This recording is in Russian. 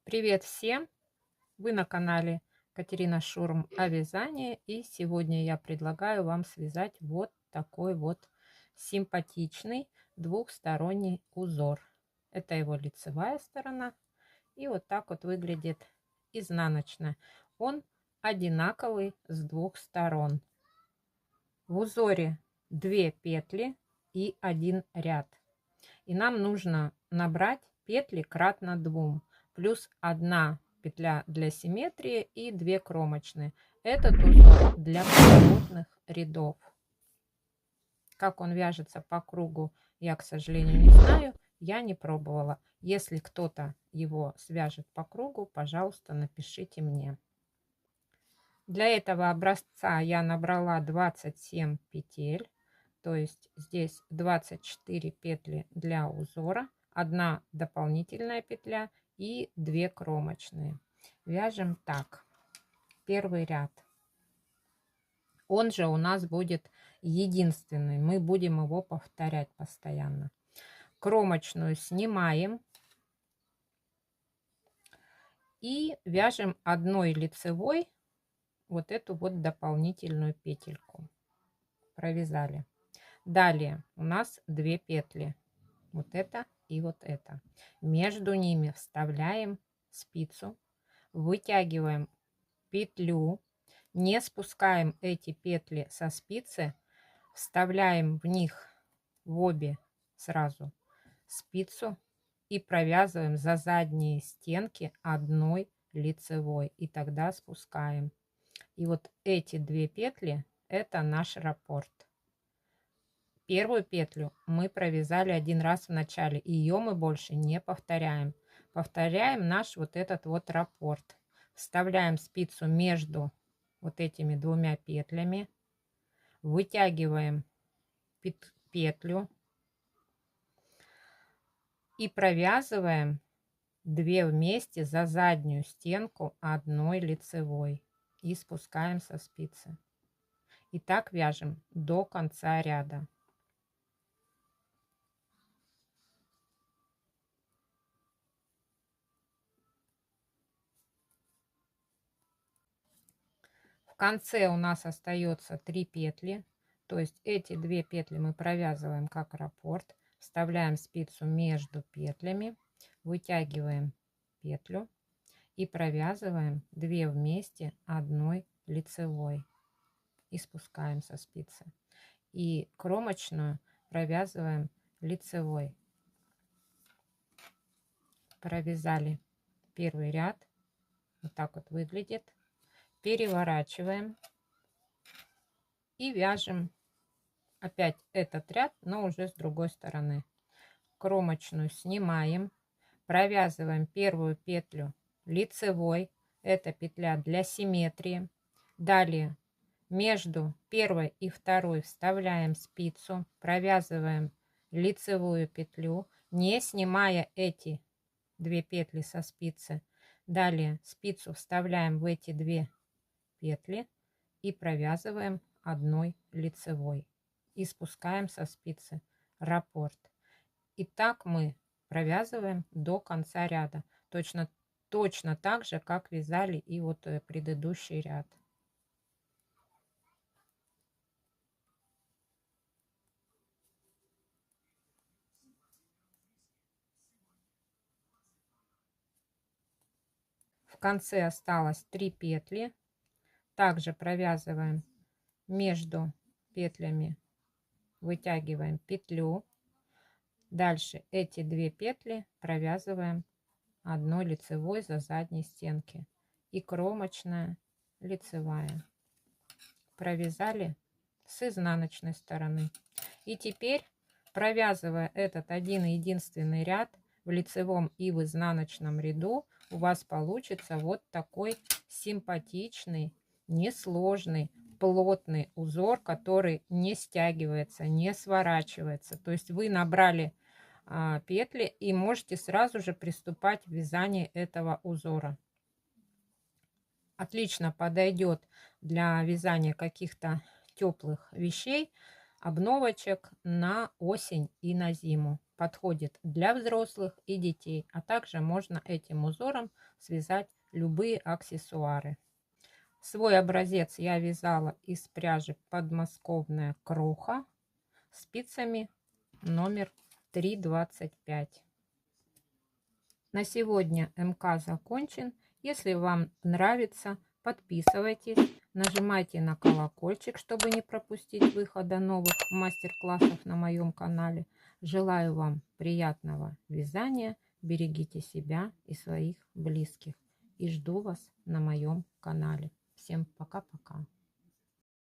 Привет всем! Вы на канале Катерина Шурм о вязании, и сегодня я предлагаю вам связать вот такой вот симпатичный двухсторонний узор. Это его лицевая сторона, и вот так вот выглядит изнаночная. Он одинаковый с двух сторон. В узоре 2 петли и 1 ряд. И нам нужно набрать петли кратно 2, плюс 1 петля для симметрии и 2 кромочные. Этот узор для поворотных рядов. Как он вяжется по кругу, я, к сожалению, не знаю, я не пробовала. Если кто-то его свяжет по кругу, пожалуйста, напишите мне. Для этого образца я набрала 27 петель. То есть здесь 24 петли для узора, 1 дополнительная петля и 2 кромочные. Вяжем так. Первый ряд. Он же у нас будет единственный. Мы будем его повторять постоянно. Кромочную снимаем и вяжем одной лицевой вот эту вот дополнительную петельку. Провязали. Далее у нас 2 петли. Вот это и вот это. Между ними вставляем спицу, вытягиваем петлю, не спускаем эти петли со спицы, вставляем в них в обе сразу спицу и провязываем за задние стенки одной лицевой, и тогда спускаем. И вот эти 2 петли это наш раппорт. Первую петлю мы провязали 1 раз в начале, и ее мы больше не повторяем. Повторяем наш вот этот вот раппорт. Вставляем спицу между вот этими 2 петлями, вытягиваем петлю и провязываем 2 вместе за заднюю стенку одной лицевой и спускаем со спицы. И так вяжем до конца ряда. В конце у нас остается 3 петли, то есть эти 2 петли мы провязываем как раппорт, вставляем спицу между петлями, вытягиваем петлю и провязываем 2 вместе одной лицевой и спускаем со спицы. И кромочную провязываем лицевой. Провязали первый ряд, вот так вот выглядит. Переворачиваем и вяжем опять этот ряд, но уже с другой стороны. Кромочную снимаем, провязываем первую петлю лицевой, это петля для симметрии. Далее между первой и второй вставляем спицу, провязываем лицевую петлю, не снимая эти 2 петли со спицы. Далее спицу вставляем в эти 2 петли и провязываем одной лицевой и спускаем со спицы раппорт. И так мы провязываем до конца ряда, точно так же, как вязали и вот предыдущий ряд. В конце осталось 3 петли. Также провязываем между петлями, вытягиваем петлю. Дальше эти 2 петли провязываем одной лицевой за задней стенки и кромочная лицевая. Провязали с изнаночной стороны. И теперь, провязывая этот один единственный ряд в лицевом и в изнаночном ряду, у вас получится вот такой симпатичный, несложный, плотный узор, который не стягивается, не сворачивается. То есть вы набрали петли и можете сразу же приступать к вязанию этого узора. Отлично подойдет для вязания каких-то теплых вещей. обновочек на осень и на зиму. Подходит для взрослых и детей, а также можно этим узором связать любые аксессуары. Свой образец я вязала из пряжи подмосковная кроха спицами номер 3,25. На сегодня МК закончен. Если вам нравится, подписывайтесь, нажимайте на колокольчик, чтобы не пропустить выхода новых мастер-классов на моем канале. Желаю вам приятного вязания, берегите себя и своих близких. И жду вас на моем канале. Всем пока-пока.